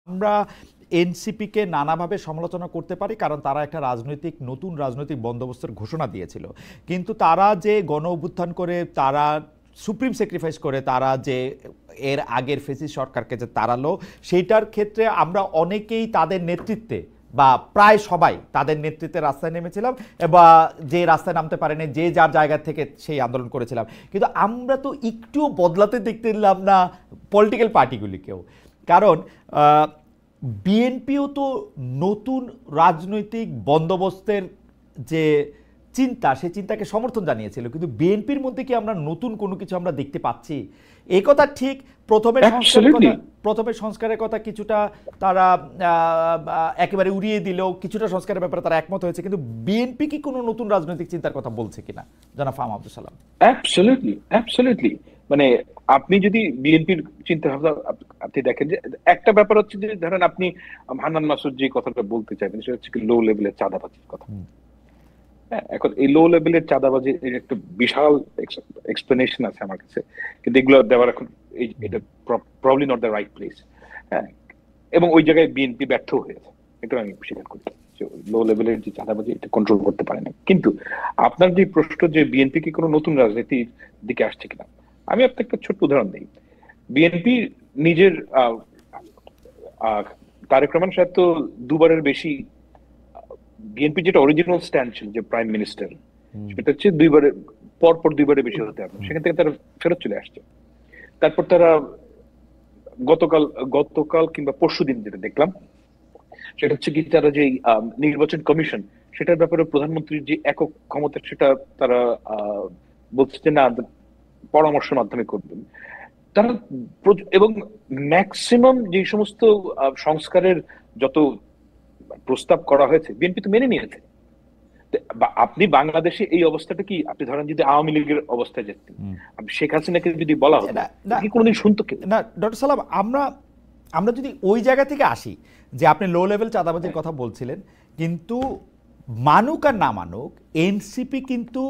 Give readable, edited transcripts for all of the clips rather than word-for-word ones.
আমরা এনসিপিকে নানাভাবে সমালোচনা করতে পারি, কারণ তারা একটা নতুন রাজনৈতিক বন্দোবস্তের ঘোষণা দিয়েছিল। কিন্তু তারা যে গণ অভ্যুত্থান করে, তারা সুপ্রিম স্যাক্রিফাইস করে, তারা যে এর আগের ফেসিস্ট সরকারকে যে তাড়ালো, সেইটার ক্ষেত্রে আমরা অনেকেই তাদের নেতৃত্বে বা প্রায় সবাই তাদের নেতৃত্বে রাস্তায় নেমেছিলাম, বা যে রাস্তায় নামতে পারেনি যে যার জায়গা থেকে সেই আন্দোলন করেছিলাম। কিন্তু আমরা তো একটুও বদলাতে দেখতে দিলাম না পলিটিক্যাল পার্টিগুলিকেও। কারণ বিএনপিও তো নতুন রাজনৈতিক বন্দোবস্তের যে চিন্তা, সেই চিন্তাকে সমর্থন জানিয়েছিল, কিন্তু বিএনপির মধ্যে কি আমরা নতুন কোনো কিছু আমরা দেখতে পাচ্ছি? এই কথা ঠিক। প্রথমে সংস্কারের কথা কিছুটা তারা একেবারে উড়িয়ে দিলেও কিছুটা সংস্কারের ব্যাপারে তারা একমত হয়েছে, কিন্তু বিএনপি কি কোনো নতুন রাজনৈতিক চিন্তার কথা বলছে কিনা, জনাব ফাহাম আব্দুল সালাম? অ্যাবসলিউটলি। মানে আপনি যদি বিএনপির চিন্তা ভাবনা আপনি দেখেন, যে একটা ব্যাপার হচ্ছে যে ধরেন আপনি হান্নান মাসুদ যে কথাটা বলতে চাইবেন সেটা হচ্ছে লো লেভেলের চাঁদাবাজির কথা। হ্যাঁ, এখন এই লো লেভেলের চাঁদাবাজি এর একটা বিশাল এক্সপ্লেনেশন আছে আমার কাছে, কিন্তু এগুলো দেওয়ার এখন এটা probably not the right place. হ্যাঁ, এবং ওই জায়গায় বিএনপি ব্যর্থ হয়েছে, এটা আমি স্বীকার করতে। লো লেভেলের যে চাঁদাবাজি এটা কন্ট্রোল করতে পারে না। কিন্তু আপনার যে প্রশ্ন যে বিএনপি কি কোনো নতুন রাজনীতির দিকে আসছে কিনা, আমি আপনাকে একটা ছোট্ট উদাহরণ দিই। বিএনপি নিজের তারেক রহমান সাহেব তো দুবারের বেশি, বিএনপি যেটা অরিজিনাল স্ট্যান্ড ছিল যে প্রাইম মিনিস্টার, সেটা হচ্ছে পরপর দুইবারের বেশি হতে হবে, সেখান থেকে তারা ফেরত চলে আসছে। তারপর তারা গতকাল কিংবা পরশুদিন যেটা দেখলাম সেটা হচ্ছে কি, তারা যে নির্বাচন কমিশন, সেটার ব্যাপারে প্রধানমন্ত্রীর যে একক ক্ষমতা সেটা তারা বলছে যে না, পরামর্শের মাধ্যমে করবেন তারা। এবং ম্যাক্সিমাম যে সমস্ত সংস্কারের যত প্রস্তাব করা হয়েছে বিএনপি তো মেনে নিয়েছে। আপনি বাংলাদেশে এই অবস্থাটা কি, আপনি ধরেন যদি আওয়ামী লীগের অবস্থায় যেতেন, শেখ হাসিনাকে যদি বলা হতো, কোনোদিন শুনতো কি না? ডক্টর সালাম, আমরা যদি ওই জায়গা থেকে আসি যে আপনি লো লেভেল চাঁদাবাজির কথা বলছিলেন, কিন্তু মানুক আর না মানুক, এনসিপি কিন্তু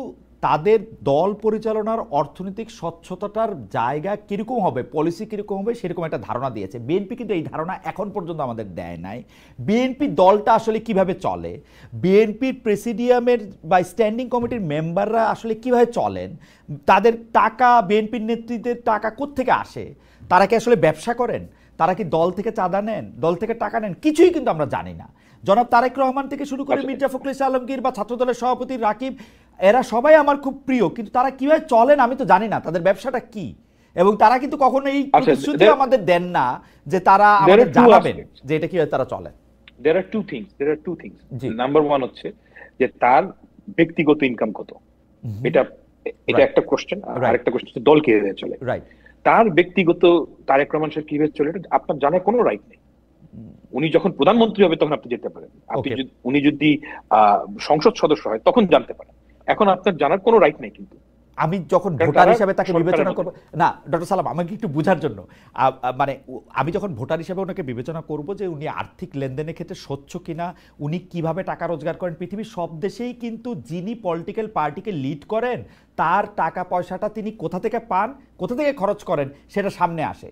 তাদের দল পরিচালনার অর্থনৈতিক স্বচ্ছতাটার জায়গা কিরকম হবে, পলিসি কিরকম হবে, সেরকম একটা ধারণা দিয়েছে। বিএনপি কিন্তু এই ধারণা এখন পর্যন্ত আমাদের দেয় নাই। বিএনপি দলটা আসলে কিভাবে চলে, বিএনপির প্রেসিডিয়ামের বা স্ট্যান্ডিং কমিটির মেম্বাররা আসলে কিভাবে চলেন, তাদের টাকা, বিএনপির নেতৃত্বের টাকা কোত্থেকে আসে, তারা কি আসলে ব্যবসা করেন, তারা কি দল থেকে চাঁদা নেন, দল থেকে টাকা নেন, কিছুই কিন্তু আমরা জানি না। জনাব তারেক রহমান থেকে শুরু করে মির্জা ফখরুল ইসলাম আলমগীর বা ছাত্রদলের সভাপতি রাকিব, এরা সবাই আমার খুব প্রিয়, কিন্তু তারা কিভাবে চলেন আমি তো জানি না, তাদের ব্যবসাটা কি। এবং তারা কিন্তু কখনো এই প্রতিশ্রুতি আমাদের দেন না যে তারা আমাদের জানাবেন যে এটা কিভাবে তারা চলেন। There are two things. Number one হচ্ছে যে তার ব্যক্তিগত ইনকাম কত, এটা একটা কোশ্চেন। আর একটা কোশ্চেন হচ্ছে দল কিভাবে চলে। তার ব্যক্তিগত তারেক রহমান সাহেব কিভাবে চলে এটা আপনার জানার কোনো রাইট নেই। উনি যখন প্রধানমন্ত্রী হবে তখন আপনি যেতে পারেন, উনি যদি সংসদ সদস্য হয় তখন জানতে পারেন, এখন আপনার জানার কোনো রাইট নেই। কিন্তু আমি যখন ভোটার হিসেবে তাকে বিবেচনা করব না, ডক্টর সালাম আমাকে একটু বোঝার জন্য, মানে আমি যখন ভোটার হিসেবে ওনাকে বিবেচনা করব যে উনি আর্থিক লেনদেনের ক্ষেত্রে স্বচ্ছ কিনা, উনি কিভাবে টাকা রোজগার করেন, পৃথিবীর সব দেশেই কিন্তু যিনি পলিটিক্যাল পার্টিকে লিড করেন তার টাকা পয়সাটা তিনি কোথা থেকে পান, কোথা থেকে খরচ করেন, সেটা সামনে আসে।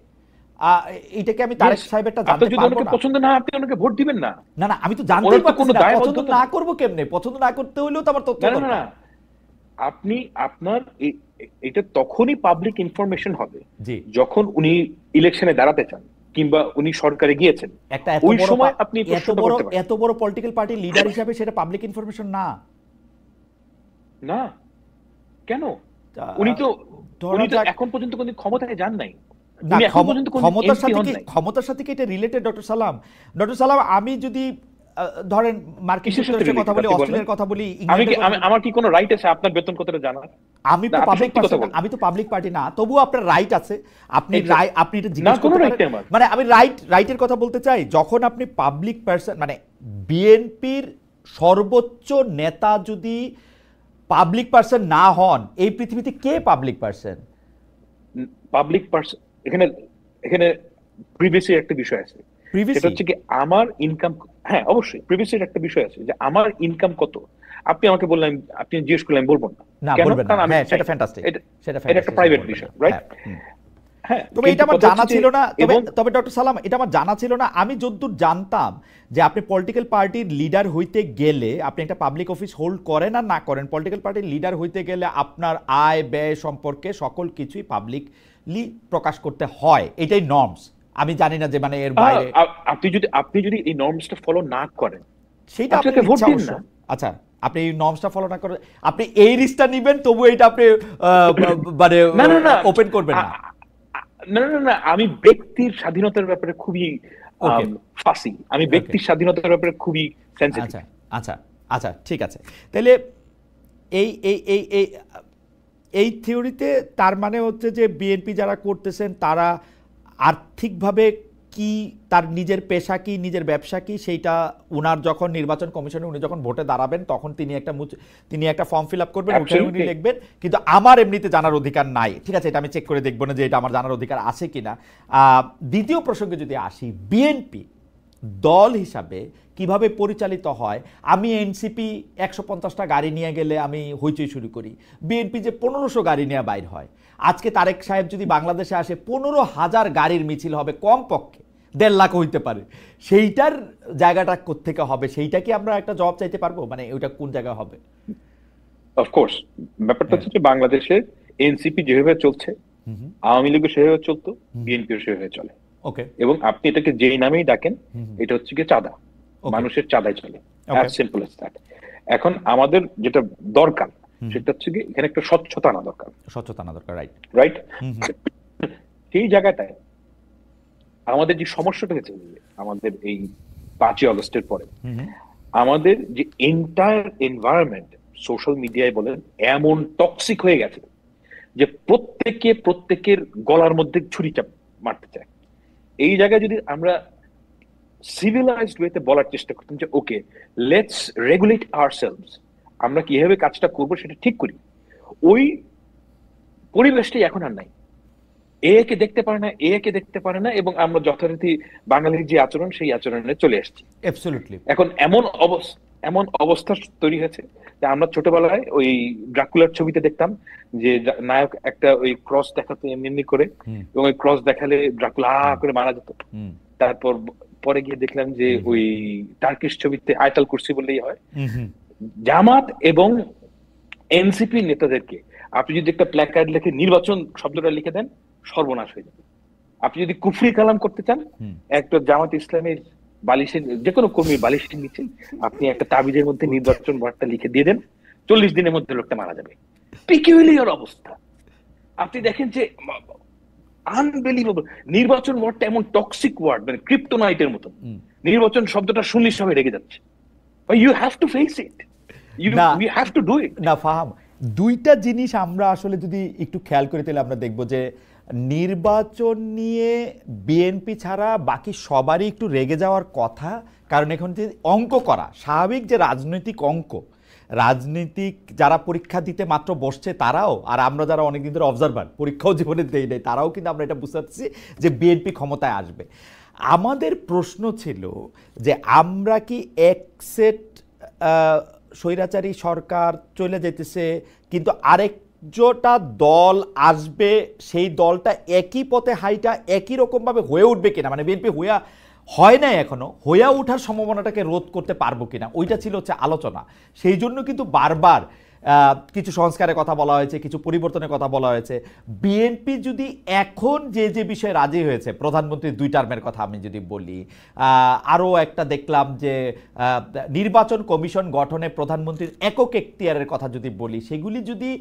এটাকে আমি তারেক সাহেবেরটা জানতে পারবো না। পছন্দ না আপনি ওনাকে ভোট দিবেন না। না, আমি তো জানতেই পারছি না, পছন্দ না করব কেমনে? পছন্দ না করতে হলেও তো আমার তথ্য দরকার। না, আপনি আপনার এটা তখনই পাবলিক ইনফরমেশন হবে যখন উনি ইলেকশনে দাঁড়াতে চান কিংবা উনি সরকারে গিয়েছেন। ওই সময় আপনি এত বড় পলিটিক্যাল পার্টি লিডার হিসেবে সেটা পাবলিক ইনফরমেশন না। না কেন? উনি তো এখন পর্যন্ত কোনো ক্ষমতায় যান নাই। ক্ষমতার সাথে কি এটা রিলেটেড ডক্টর সালাম? আমি যদি ধরেন মার্কিন যুক্তরাষ্ট্রের কথা বলি, অস্ট্রেলিয়ার কথা বলি, আমার কি কোনো রাইট আছে আপনার বেতন কতটা জানার? আমি তো পাবলিক পার্টি না, তবুও আপনার রাইট আছে। আপনি এটা জিজ্ঞেস করতে পারেন। মানে আমি রাইটের কথা বলতে চাই, যখন আপনি পাবলিক পারসন, মানে বিএনপির সর্বোচ্চ নেতা যদি পাবলিক পারসন না হন, এই পৃথিবীতে কে পাবলিক পারসন? এখানে প্রিভিয়াসের একটা বিষয় আছে, সেটা হচ্ছে কি আমার ইনকাম। হ্যাঁ অবশ্যই প্রিভিয়াসের একটা বিষয় আছে যে আমার ইনকাম কত। আপনি আমাকে বললেন, আপনি জিজ্ঞেস করলেন, বলবো না। কেন? কারণ সেটা ফ্যান্টাস্টিক, এটা একটা প্রাইভেট বিষয়, রাইট? হ্যাঁ, তবে এটা আমার জানা ছিল না, তবে ডক্টর সালাম এটা আমার জানা ছিল না। আমি যতদূর জানতাম যে আপনি পলিটিক্যাল পার্টির লিডার হইতে গেলে, আপনি একটা পাবলিক অফিস হোল্ড করেন আর না করেন, পলিটিক্যাল পার্টির লিডার হইতে গেলে আপনার আয় ব্যয় সম্পর্কে সকল কিছুই পাবলিকলি প্রকাশ করতে হয়, এটাই নর্মস। আমি জানি না যে মানে এর বাইরে আপনি যদি এই নর্মসটা ফলো না করেন, সেইটা আপনাকে ভোট দিন না। আচ্ছা, আপনি এই নর্মসটা ফলো না করেন, আপনি এই রিস্কটা নেবেন, তবু এটা আপনি মানে ওপেন করবেন না। না না না, আমি ব্যক্তির স্বাধীনতার ব্যাপারে খুবই ফাসি, আমি ব্যক্তির স্বাধীনতার ব্যাপারে খুবই সেনসিটিভ। আচ্ছা আচ্ছা আচ্ছা, ঠিক আছে। তাহলে এই এই এই এই এই থিওরিতে তার মানে হচ্ছে যে বিএনপি যারা করতেছেন তারা আর্থিকভাবে কি, তার নিজের পেশা কি, নিজের ব্যবসা কি, সেইটা উনার যখন নির্বাচন কমিশনে উনি যখন ভোটে দাঁড়াবেন তখন তিনি একটা ফর্ম ফিল আপ করবেন, ওখানে উনি লিখবেন কিন্তু আমার এমনিতে জানার অধিকার নাই। ঠিক আছে, এটা আমি চেক করে দেখবো না যে এটা আমার জানার অধিকার আছে কিনা। দ্বিতীয় প্রসঙ্গে যদি আসি, বিএনপি দল হিসাবে কিভাবে পরিচালিত হয়। আমি এনসিপি 150টা গাড়ি নিয়ে গেলে আমি হইচই শুরু করি, বিএনপি যে 1500 গাড়ি নিয়ে বাইর হয়। আজকে তারেক সাহেব যদি বাংলাদেশে আসে 15,000 গাড়ির মিছিল হবে, কমপক্ষে 1.5 লাখ হইতে পারে। সেইটার জায়গাটা কোত্থেকে হবে, সেইটা কি আমরা একটা জবাব চাইতে পারবো, মানে ওইটা কোন জায়গায় হবে? অফকোর্স ব্যাপারটা হচ্ছে যে বাংলাদেশে এনসিপি যেভাবে চলছে, আওয়ামী লীগও সেভাবে চলতো, বিএনপিও সেভাবে চলে। ওকে, এবং আপনি এটাকে যেই নামেই ডাকেন, এটা হচ্ছে কি চাঁদা, মানুষের চাঁদায় চলে, অ্যাজ সিম্পল অ্যাজ দ্যাট। এখন আমাদের যেটা দরকার সেটা হচ্ছে কি এখানে একটা স্বচ্ছতা আনা দরকার, রাইট রাইট। সেই জায়গাটায় আমাদের যে সমস্যাটা হয়েছে আমাদের এই 5ই আগস্টের পরে, আমাদের যে এন্টায়ার এনভায়রনমেন্ট সোশ্যাল মিডিয়ায় বলেন এমন টক্সিক হয়ে গেছে যে প্রত্যেকের গলার মধ্যে ছুরি চাপ মারতে চায়। এই জায়গায় যদি আমরা সিভিলাইজড ওয়েতে বলার চেষ্টা করতাম যে ওকে, লেটস রেগুলেট আওয়ারসেলভস, আমরা কিভাবে কাজটা করবো সেটা ঠিক করি, ওই পরিবেশটাই এখন আর নাই। একে দেখতে পারে না এবং আমরা যথারীতি বাঙালির যে আচরণ সেই আচরণে চলে আসছি। এখন এমন অবস্থা তৈরি হয়েছে যে আমরা ছোটবেলায় ওই ড্রাকুলার ছবিতে দেখতাম যে নায়ক একটা ওই ক্রস দেখাতো এমনি করে, এবং ওই ক্রস দেখালে ড্রাকুলা করে মারা যেত। তারপর পরে গিয়ে দেখলাম যে ওই টার্কিশ ছবিতে আয়তাল কুরসি বললেই হয়। জামাত এবং এনসিপি নেতাদেরকে আপনি যদি একটা প্ল্যাকার্ড লিখে নির্বাচন শব্দটা লিখে দেন, সর্বনাশ হয়ে যাবে। আপনি যদি কুফরি কালাম করতে চান, একটা জামাত ইসলামের বালিশের, যে কোনো কর্মীর বালিশের নিচে আপনি একটা তাবিজের মধ্যে নির্বাচন বার্তা লিখে দিয়ে দেন, 40 দিনের মধ্যে লোকটা মারা যাবে। পিকিউলিয়ার অবস্থা। আপনি দেখেন যে আনবিলিভেবল, নির্বাচন ওয়ার্ডটা এমন টক্সিক ওয়ার্ড, মানে ক্রিপ্টোনাইটের মতো। নির্বাচন শব্দটা শুনলে সবাই রেগে যাচ্ছে। You have to face it, you have to do it. না ফাহাম, দুইটা জিনিস আমরা আসলে যদি একটু খেয়াল করে তাহলে আমরা দেখব যে নির্বাচন নিয়ে বিএনপি ছাড়া বাকি সবারই একটু রেগে যাওয়ার কথা। কারণ এখন যে অঙ্ক করা স্বাভাবিক, যে রাজনৈতিক অঙ্ক, রাজনীতিক যারা পরীক্ষা দিতে মাত্র বসছে তারাও, আর আমরা যারা অনেকদিন ধরে অবজারভার, পরীক্ষাও জীবনে দেই নাই, তারাও কিন্তু আমরা এটা বুঝতে পারছি যে বিএনপি ক্ষমতায় আসবে। আমাদের প্রশ্ন ছিল যে আমরা কি একসেট স্বৈরাচারী সরকার চলে যেতেছে, কিন্তু আরেকটা দল আসবে, সেই দলটা একই পথে হাইটা একই রকমভাবে হয়ে উঠবে কিনা, মানে বিএনপি হয় না এখনো, হইয়া ওঠার সম্ভাবনাটাকে রোধ করতে পারবো কিনা, ওইটা ছিল হচ্ছে আলোচনা। সেই জন্য কিন্তু বারবার কিছু সংস্কারের কথা বলা হয়েছে, কিছু পরিবর্তনের কথা বলা হয়েছে। বিএনপি যদি এখন যে বিষয়ে রাজি হয়েছে, প্রধানমন্ত্রীর 2 টার্মের কথা আমি যদি বলি, আরও একটা দেখলাম যে নির্বাচন কমিশন গঠনে প্রধানমন্ত্রীর একক এখতিয়ারের কথা যদি বলি, সেগুলি যদি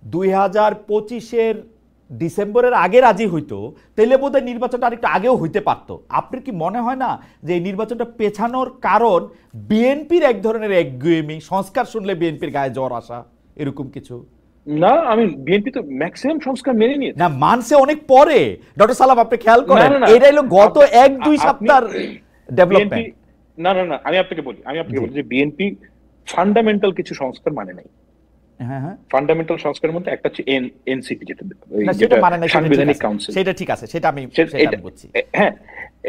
2025-এর ডিসেম্বরের আগে রাজি হইতো, তাহলে বোধহয় নির্বাচনটা আরেকটু আগেও হইতে পারতো। আপনার কি মনে হয় না যে এই নির্বাচনটা পেছানোর কারণ বিএনপির এক ধরনের একগুয়েমি, সংস্কার শুনলে বিএনপির গায়ে জ্বর আসা, এরকম কিছু? না, আমি বিএনপি তো ম্যাক্সিমাম সংস্কার মেনে নিয়েছে। না, মানছে অনেক পরে। ডক্টর সালাম, আপনি খেয়াল করেন এটা হলো গত 1-2 সপ্তাহের ডেভেলপমেন্ট। না না না, আমি আপনাকে বলি যে বিএনপি ফান্ডামেন্টাল কিছু সংস্কার মানে নাই। ফান্ডামেন্টাল সংস্কারের মধ্যে একটা হচ্ছে এনসিপি, যেটা সাংবিধানিক কাউন্সিল, সেটা ঠিক আছে, সেটা আমি বুঝছি। হ্যাঁ,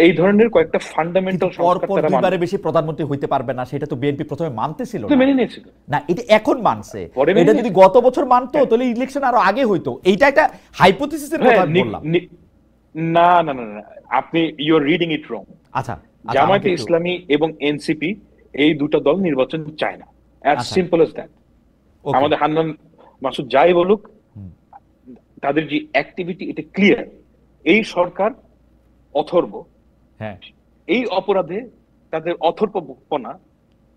এই ধরনের কয়েকটা ফান্ডামেন্টাল সংস্কার তারা দুইবারে বেশি প্রধানমন্ত্রী হইতে পারবে না, সেটা তো বিএনপি প্রথমে মানতেছিল না, মেনে নিয়েছিল না, এটা এখন মানছে। এটা যদি গত বছর মানতো তাহলে ইলেকশন আরো আগে হইতো। এইটা একটা হাইপোথিসিসের কথা বললাম। না না না না, আপনি ইউ আর রিডিং ইট রং। আচ্ছা আচ্ছা, আমাকে জামায়াতে একটু। ইসলামী এবং এনসিপি এই দুটো দল নির্বাচন চায় না, অ্যাজ আচ্ছা, সিম্পল এজ দ্যাট। ওকে। আমাদের হান্নান মাসুদ যাই বলুক, তাদের যে অ্যাক্টিভিটি এটা ক্লিয়ার। এই সরকার অথর্ব, হ্যাঁ, এই অপরাধে তাদের অথর্বপনা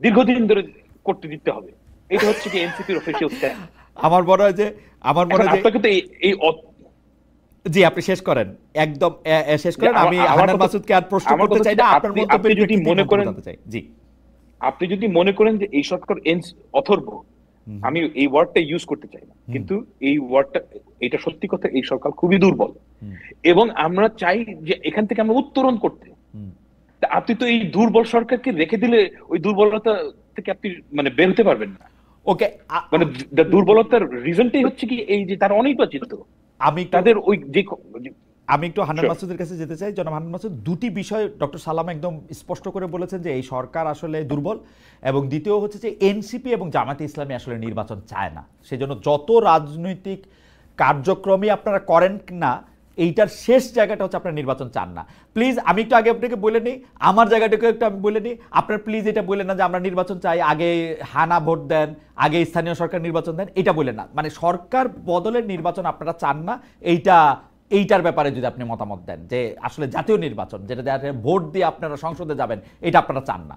দীর্ঘদিন ধরে করতে দিতে হবে। এটা হচ্ছে কি এনসিপির অফিসিয়াল স্ট্যান্ড। আমার মনে হয় যে আমার মনে এখন হয় যে আপনাকে তো এই জি, আপনি শেষ করেন, একদম শেষ করেন। আমার আমি আমার হান্নান কথা মাসুদকে আর প্রশ্ন আমার করতে কথা চাই হচ্ছে না, যে আপনার আপনি মন্তব্যের যদি প্রেক্ষিতে মনে করেন, জানতে চাই। জি। আপনি যদি মনে করেন যে এই সরকার অথর্ব, আমি এই ওয়ার্ডটা ইউজ করতে চাই না, কিন্তু এই ওয়ার্ডটা, এটা সত্যি কথা, এই সরকার খুবই দুর্বল এবং আমরা চাই যে এখান থেকে আমরা উত্তরণ করতে। তা আপনি তো এই দুর্বল সরকারকে রেখে দিলে ওই দুর্বলতা থেকে আপনি মানে বের হতে পারবেন না। ওকে, মানে দুর্বলতার রিজনটাই হচ্ছে কি এই যে তারা অনির্বাচিত, আমি একটু তাদের ওই যে আমি একটু হান্নান মাসুদের কাছে যেতে চাই। জনাব হান্নান মাসুদ, দুটি বিষয় ডক্টর সালাম একদম স্পষ্ট করে বলেছেন যে এই সরকার আসলে দুর্বল, এবং দ্বিতীয় হচ্ছে যে এনসিপি এবং জামায়াতে ইসলামী আসলে নির্বাচন চায় না। সেজন্য যত রাজনৈতিক কার্যক্রমই আপনারা করেন না, এইটার শেষ জায়গাটা হচ্ছে আপনারা নির্বাচন চান না। প্লিজ, আমি একটু আগে আপনাকে বলে নিই, আমার জায়গাটাকে একটু আমি বলে নিই। আপনার প্লিজ এটা বললেন না যে আমরা নির্বাচন চাই, আগে হানা ভোট দেন, আগে স্থানীয় সরকার নির্বাচন দেন, এটা বললেন না। মানে সরকার বদলের নির্বাচন আপনারা চান না, এইটার ব্যাপারে যদি আপনি মতামত দেন, যে আসলে জাতীয় নির্বাচন যেটা ভোট দিয়ে আপনারা সংসদে যাবেন, এটা আপনারা চান না।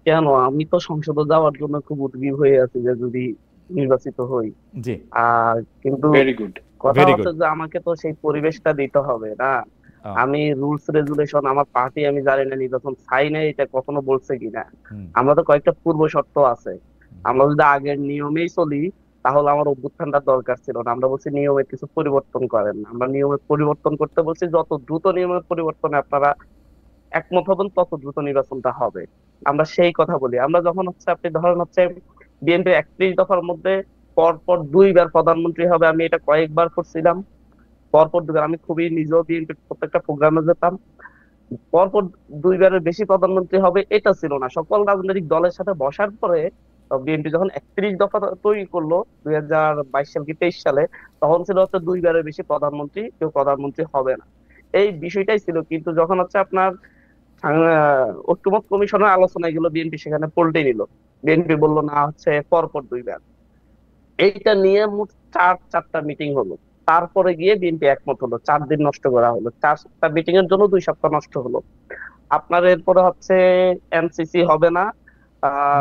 কেন? আমি তো সংসদে যাওয়ার জন্য খুব উদগ্রীব হয়ে আছি যে যদি নির্বাচিত হই। জি, আর কিন্তু ভেরি গুড। কথা ভেরি হচ্ছে গুড। যে আমাকে তো সেই পরিবেশটা দিতে হবে না। আমি রুলস রেগুলেশন, আমার পার্টি, আমি জানি না নির্বাচন চাই না এটা কখনো বলছে কিনা। আমরা তো কয়েকটা পূর্ব শর্ত আছে। আমরা যদি আগের নিয়মেই চলি তাহলে আমার অভ্যুত্থানটা দরকার ছিল না। আমরা বলছি নিয়মের কিছু পরিবর্তন করেন না, আমরা নিয়মের পরিবর্তন করতে বলছি। যত দ্রুত নিয়মের পরিবর্তনে আপনারা একমত হবেন তত দ্রুত নির্বাচনটা হবে, আমরা সেই কথা বলি। আমরা যখন হচ্ছে আপনি ধরেন হচ্ছে বিএনপি 31 দফার মধ্যে পরপর 2বার প্রধানমন্ত্রী হবে, আমি এটা কয়েকবার করছিলাম, পরপর 2বার। আমি খুবই নিজেও বিএনপির প্রত্যেকটা প্রোগ্রামে যেতাম। পরপর 2বারের বেশি প্রধানমন্ত্রী হবে এটা ছিল না। সকল রাজনৈতিক দলের সাথে বসার পরে বিএনপি যখন 31 দফা তৈরি করলো 2022 সাল কি 23 সালে, তখন ছিল হচ্ছে 2বারের বেশি প্রধানমন্ত্রী কেউ প্রধানমন্ত্রী হবে না, এই বিষয়টাই ছিল। কিন্তু যখন হচ্ছে আপনার ঐক্যমত কমিশনের আলোচনায় গেল, বিএনপি সেখানে পল্টে নিল। বিএনপি বললো না, হচ্ছে পরপর 2বার। এইটা নিয়ে মোট চারটা মিটিং হলো, তারপরে গিয়ে বিএনপি একমত হলো। 4 দিন নষ্ট করা হলো, 4টা মিটিং এর জন্য 2 সপ্তাহ নষ্ট হলো। আপনার এরপরে হচ্ছে এনসিসি হবে না,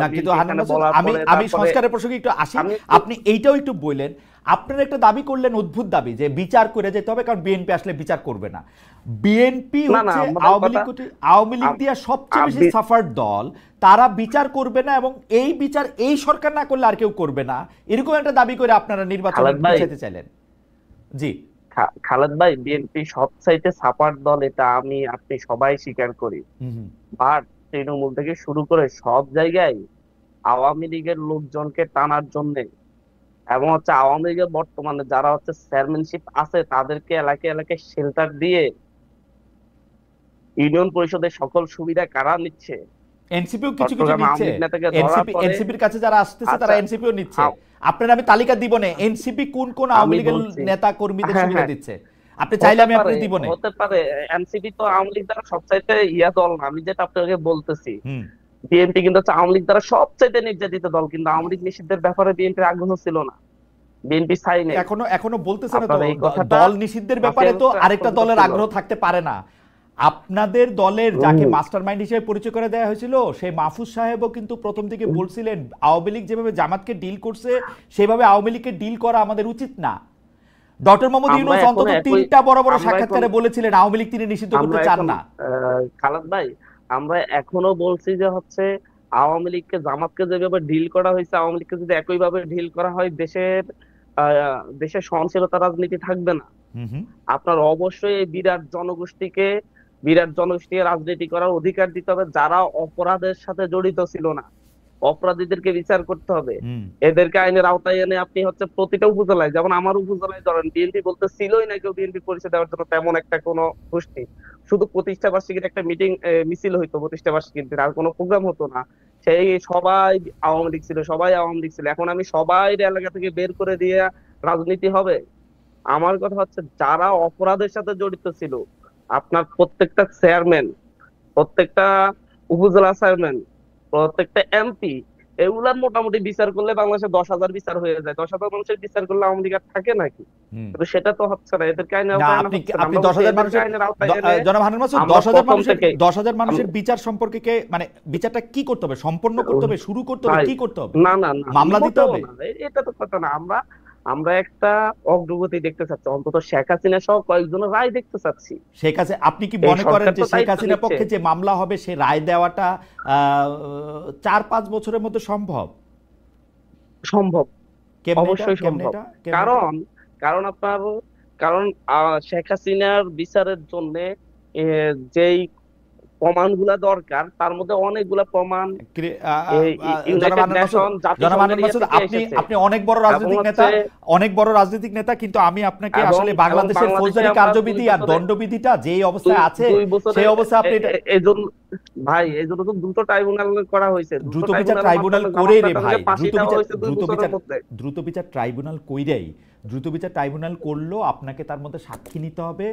না, কিন্তু বিএনপি হান্নান এখানে মাসুদ, বলার আমি পরে আমি তারপরে সংস্কারের প্রসঙ্গে একটু আসি। আমি আপনি এইটাও একটু বললেন, আপনারা একটা দাবি করলেন, অদ্ভুত দাবি, যে বিচার করে যেতে হবে, কারণ বিএনপি আসলে বিচার করবে না। বিএনপি না না হচ্ছে আমাদের কথা আওয়ামী লীগ দিয়ে সবচেয়ে বেশি সাফার দল, তারা বিচার করবে না, এবং এই বিচার এই সরকার না করলে আর কেউ করবে না, এরকম একটা দাবি করে আপনারা নির্বাচনে খালেদ ভাই, পিছাতে চাইলেন। জি, খালেদ ভাই, বিএনপি সবচাইতে সাপার দল, এটা আমি আপনি সবাই স্বীকার করি। বাট তৃণমূল থেকে শুরু করে সব জায়গায় আওয়ামী লীগের লোকজনকে টানার জন্য, এবং হচ্ছে আওয়ামী লীগের বর্তমানে যারা হচ্ছে চেয়ারম্যানশিপ আছে তাদেরকে এলাকায় এলাকায় শেল্টার দিয়ে ইউনিয়ন পরিষদের সকল সুবিধা কারা নিচ্ছে? এনসিপিও কিছু কিছু চট্টগ্রাম আওয়ামী নিচ্ছে। লীগ নেতাকে ধরার পরে, এনসিপির কাছে যারা আসতেছে তারা আচ্ছা, এনসিপিও নিচ্ছে। আপনার আমি তালিকা দিব না এনসিপি কোন কোন আওয়ামী আমি লীগের বলছি, নেতা কর্মীদের হ্যাঁ সুবিধা হ্যাঁ, দিচ্ছে, আপনি চাইলে আমি আপনাকে দিব না। হতে পারে। এনসিপি তো আওয়ামী লীগ দ্বারা সবচাইতে দল না, আমি যেটা আপনাকে বলতেছি। হুম, বিএনপি কিন্তু হচ্ছে আওয়ামী লীগ দ্বারা সবচাইতে নির্যাতিত দল, কিন্তু আওয়ামী লীগ নিষিদ্ধের ব্যাপারে বিএনপির আগ্রহ ছিল না, বিএনপি চাই নাই। এখনো এখনো বলতেছে না তো, আপনার এই কথাটা দল নিষিদ্ধের ব্যাপারে তো মাফিয়া আরেকটা রাজতন্ত্র দলের ছিল। আগ্রহ থাকতে পারে না। আপনাদের দলের যাকে মাস্টারমাইন্ড হিসেবে পরিচয় করে দেওয়া হয়েছিল, সেই মাহফুজ সাহেবও কিন্তু প্রথম দিকে বলছিলেন আওয়ামী লীগ যেভাবে জামাতকে ডিল করছে সেভাবে আওয়ামী লীগকে ডিল করা আমাদের উচিত না। ডক্টর মোহাম্মদ আমরা ইউনূস এখন অন্তত একই, 3টা বড় বড় আমরা সাক্ষাৎকারে এখন বলেছিলেন আওয়ামী লীগ তিনি নিষিদ্ধ করতে আমরা চান এখন না। খালেদ ভাই, আমরা এখনো বলছি যে হচ্ছে আওয়ামী লীগকে জামাতকে যেভাবে ডিল করা হয়েছে, আওয়ামী লীগকে যদি একইভাবে ডিল করা হয়, দেশের সহনশীলতা রাজনীতি থাকবে না। হুম হুম, আপনার অবশ্যই এই বিরাট জনগোষ্ঠীকে রাজনীতি করার অধিকার দিতে হবে। যারা অপরাধের সাথে জড়িত ছিল না, অপরাধীদেরকে বিচার করতে হবে, হুম, এদেরকে আইনের আওতায় এনে আপনি হচ্ছে প্রতিটা উপজেলায়, যেমন আমার উপজেলায় ধরেন বিএনপি বলতে ছিলই না কেউ বিএনপি পরিচয় দেওয়ার জন্য তেমন একটা কোনো গোষ্ঠী। শুধু প্রতিষ্ঠা বার্ষিকীর একটা মিছিল হইতো, প্রতিষ্ঠা বার্ষিকীর দিন আর কোনো প্রোগ্রাম হতো না। সেই সবাই আওয়ামী লীগ ছিল, সবাই আওয়ামী লীগ ছিল। এখন আমি সবাই এলাকা থেকে বের করে দিয়ে রাজনীতি হবে? আমার কথা হচ্ছে যারা অপরাধের সাথে জড়িত ছিল, আপনার প্রত্যেকটা চেয়ারম্যান, প্রত্যেকটা উপজেলা চেয়ারম্যান, প্রত্যেকটা এমপি, এগুলা মোটামুটি বিচার করলে বাংলাদেশে 10,000 বিচার হয়ে যায়। 10,000 মানুষের বিচার করলে আওয়ামী লীগ আর থাকে নাকি? হুম। কিন্তু সেটা তো হচ্ছে না, এদেরকে আইনের না, আওতায় আনা আপনি হচ্ছে না। আপনি আমরা বলছি 10,000 এদেরকে মানুষের আইনের আওতায় এনে জনাব হান্নান মাসুদ, আমরা 10,000 প্রথম মানুষের থেকে 10,000 মানুষের বিচার সম্পর্কে মানে বিচারটা কি করতে হবে? সম্পন্ন করতে হবে, শুরু করতে হবে, ভাই, কি করতে হবে? না না না, মামলা দিতে মোটেও হবে? না, এটা তো কথা না। আমরা আমরা একটা অগ্রগতি দেখতে চাচ্ছি, অন্তত শেখ হাসিনা সহ কয়েকজনের রায় দেখতে চাচ্ছি। শেখ হাসিনা, আপনি কি এই মনে করেন সরকার যে তো শেখ দায়িত্ব হাসিনার নিচ্ছে। পক্ষে যে মামলা হবে সে রায় দেওয়াটা 4-5 বছরের মধ্যে সম্ভব? সম্ভব, কেমনে এটা? অবশ্যই কেমনে সম্ভব। এটা? কেমনে এটা? কারণ কারণ আপনার কারণ শেখ হাসিনার বিচারের জন্য যেই প্রমাণগুলা দরকার, তার মধ্যে অনেকগুলা প্রমাণ এই জনাব ইউনাইটেড হান্নান মাসুদ, নেশন, জনাব জাতিসংঘের হান্নান ইয়ে মাসুদ, থেকে আপনি এসেছে। আপনি অনেক বড় এবং রাজনৈতিক নেতা, অনেক বড় রাজনৈতিক নেতা, কিন্তু আমি আপনাকে আসলে বাংলাদেশের ফৌজদারি কার্যবিধি আর দণ্ডবিধিটা যেই অবস্থায় আছে সেই অবস্থায় আপনি এজন্য ভাই, এজন্য তো দুটো ট্রাইব্যুনাল করা হয়েছে। দ্রুত বিচার ট্রাইব্যুনাল করে রে ভাই, দ্রুত বিচার দ্রুত বিচার ট্রাইব্যুনাল কইরাই, দ্রুত বিচার ট্রাইব্যুনাল করলেও আপনাকে তার মধ্যে সাক্ষী নিতে হবে,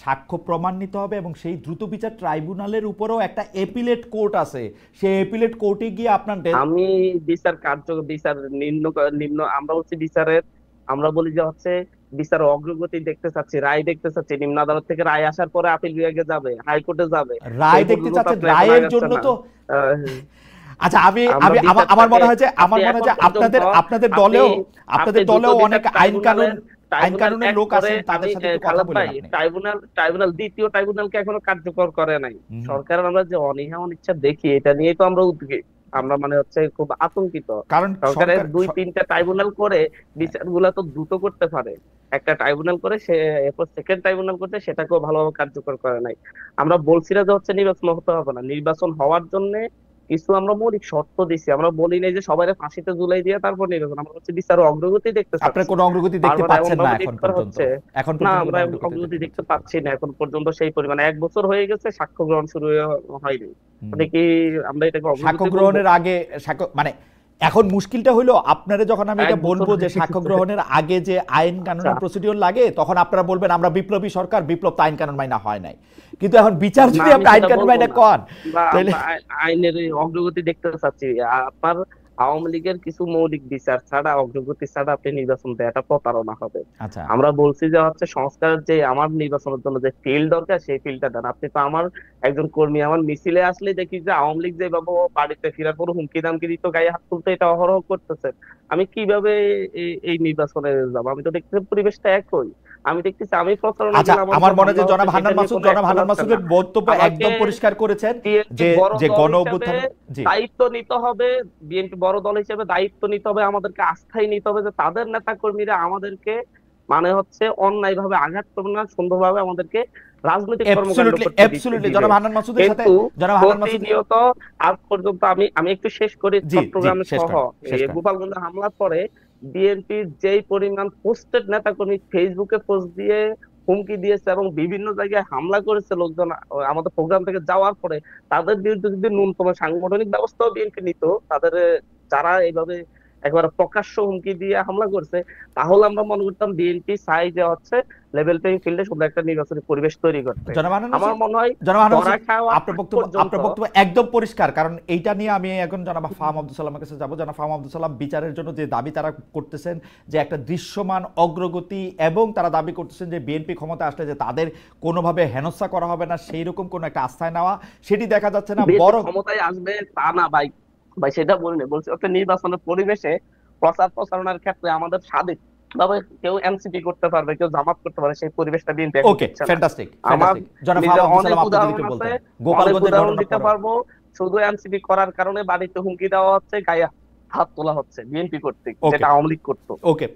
সাক্ষ্য প্রমাণ নিতে হবে, এবং সেই দ্রুত বিচার ট্রাইব্যুনালের উপরেও একটা এপিলেট কোর্ট আছে, সেই এপিলেট কোর্টে গিয়ে আপনার আমি বিচার বিচার নিম্ন নিম্ন আমরা বলছি বিচারের, আমরা বলি যে হচ্ছে বিচার অগ্রগতি দেখতে চাচ্ছি, রায় দেখতে চাচ্ছি। নিম্ন আদালত থেকে রায় আসার পরে আপিল বিভাগে যাবে, হাইকোর্টে যাবে। রায় দেখতে চাচ্ছেন, রায়ের জন্য তো আচ্ছা, আমি আমি আমার মনে হয় যে আপনাদের দলেও অনেক আইন কানুনের লোক আছেন, তাদের সাথে একটু কথা বলেন আপনি। ট্রাইব্যুনাল দ্বিতীয় ট্রাইব্যুনালকে এখনো কার্যকর করে নাই। সরকারের আমরা যে অনীহা অনিচ্ছা দেখি, এটা নিয়ে তো আমরা উদ্বিগ্ন, আমরা মানে হচ্ছে খুব আতঙ্কিত। কারণ সরকারের 2-3টা ট্রাইব্যুনাল করে বিচারগুলা তো দ্রুত করতে পারে। একটা ট্রাইব্যুনাল করে সে এরপর সেকেন্ড ট্রাইব্যুনাল করতে, সেটাকেও ভালোভাবে কার্যকর করে নাই। আমরা বলছি না যে হচ্ছে নির্বাচন হতে হবে না, নির্বাচন হওয়ার জন্য কিছু আমরা মৌলিক শর্ত দিছি। আমরা বলি নাই যে সবাই ফাঁসিতে ঝুলাই দিয়ে তারপর নির্বাচন। আমরা হচ্ছে বিচার অগ্রগতি দেখতে চাচ্ছি। আপনারা কোনো অগ্রগতি দেখতে পাচ্ছেন না এখন পর্যন্ত? না, আমরা অগ্রগতি দেখতে পাচ্ছি না এখন পর্যন্ত সেই পরিমাণে। 1 বছর হয়ে গেছে, সাক্ষ্য গ্রহণ শুরু হয়নি। মানে কি আমরা এটাকে সাক্ষ্য গ্রহণের আগে মানে এখন মুশকিলটা হলো, আপনারা যখন আমি এটা বলবো যে সাক্ষ্য গ্রহণের আগে যে আইন কানুনের প্রসিডিওর লাগে, তখন আপনারা বলবেন আমরা বিপ্লবী সরকার, বিপ্লব তো আইন কানুন মাইনা হয় নাই। কিন্তু এখন বিচার যদি আপনি আইন কানুন মাইনা কন, তাহলে আইনের অগ্রগতি দেখতে চাচ্ছি। আপনার আওয়ামী লীগের কিছু মৌলিক বিচার ছাড়া, অগ্রগতি ছাড়া আপনি নির্বাচন দেওয়াটা প্রতারণা হবে। আচ্ছা, আমরা বলছি যে হচ্ছে সংস্কার, যে আমার নির্বাচনের জন্য যে ফিল্ড দরকার সেই ফিল্ডটা দেন। আপনি তো আমার একজন কর্মী, আমার মিছিলে আসলে দেখি যে আওয়ামী লীগ যেভাবে বাড়িতে ফেরার পর হুমকি দামকি দিত, গায়ে হাত তুলতে, এটা অহরহ করতেছে। আমি কিভাবে এই নির্বাচনে যাবো? আমি তো দেখতেছি পরিবেশটা একই। আমি দেখতেছি আমি প্রচারণা। আচ্ছা, আমার মনে হয় যে জনাব হান্নান মাসুদের বক্তব্য একদম পরিষ্কার করেছেন যে গণ অভ্যুত্থান দায়িত্ব নিতে হবে। বিএনপি বড় দল হিসেবে দায়িত্ব নিতে হবে, আমাদেরকে আস্থায় নিতে হবে যে তাদের নেতা কর্মীরা আমাদেরকে মানে হচ্ছে অন্যায় ভাবে আঘাত করবে না, সুন্দরভাবে আমাদেরকে রাজনৈতিক কর্মকাণ্ড করতে জনাব হান্নান মাসুদের সাথে প্রতিনিয়ত আজ পর্যন্ত আমি একটু শেষ করি। চট্টগ্রামে সহ গোপালগঞ্জে হামলার পরে বিএনপির যেই পরিমাণ পোস্টেড নেতাকর্মী ফেসবুকে পোস্ট দিয়ে হুমকি দিয়েছে এবং বিভিন্ন জায়গায় হামলা করেছে লোকজন আমাদের প্রোগ্রাম থেকে যাওয়ার পরে, তাদের বিরুদ্ধে যদি ন্যূনতম সাংগঠনিক ব্যবস্থাও বিএনপি নিত, তাদের যারা এইভাবে একবার প্রকাশ্য হুমকি দিয়ে হামলা করছে, তাহলে আমরা মনে করতাম বিএনপি চাই যে হচ্ছে লেভেল প্লেইং ফিল্ডে সুন্দর একটা নির্বাচনী পরিবেশ তৈরি করতে। আমার মনে হয় আপনার বক্তব্য একদম পরিষ্কার। কারণ এইটা নিয়ে আমি এখন জনাব ফাহাম আব্দুল সালামের কাছে যাবো। জনাব ফাহাম আব্দুল সালাম, বিচারের জন্য যে দাবি তারা করতেছেন যে একটা দৃশ্যমান অগ্রগতি, এবং তারা দাবি করতেছেন যে বিএনপি ক্ষমতা আসলে যে তাদের কোনোভাবে হেনস্থা করা হবে না, সেই রকম কোন একটা আস্থায় নেওয়া, সেটি দেখা যাচ্ছে না। বড় ক্ষমতায় আসবে তা না ভাই, সেটা বলিনি, বলছি একটা নির্বাচনের পরিবেশে প্রচার প্রচারণার ক্ষেত্রে আমাদের স্বাধীন ভাবে কেউ এনসিপি করতে পারবে, কেউ জামাত করতে পারে, সেই পরিবেশটা বিএনপি ওকে ফ্যান্টাস্টিক। আমার অনেক উদাহরণ দিতে পারবো। শুধু এনসিপি করার কারণে বাড়িতে হুমকি দেওয়া হচ্ছে, গায়ে হাত তোলা হচ্ছে বিএনপি কর্তৃক, যেটা আওয়ামী লীগ করতো। ওকে,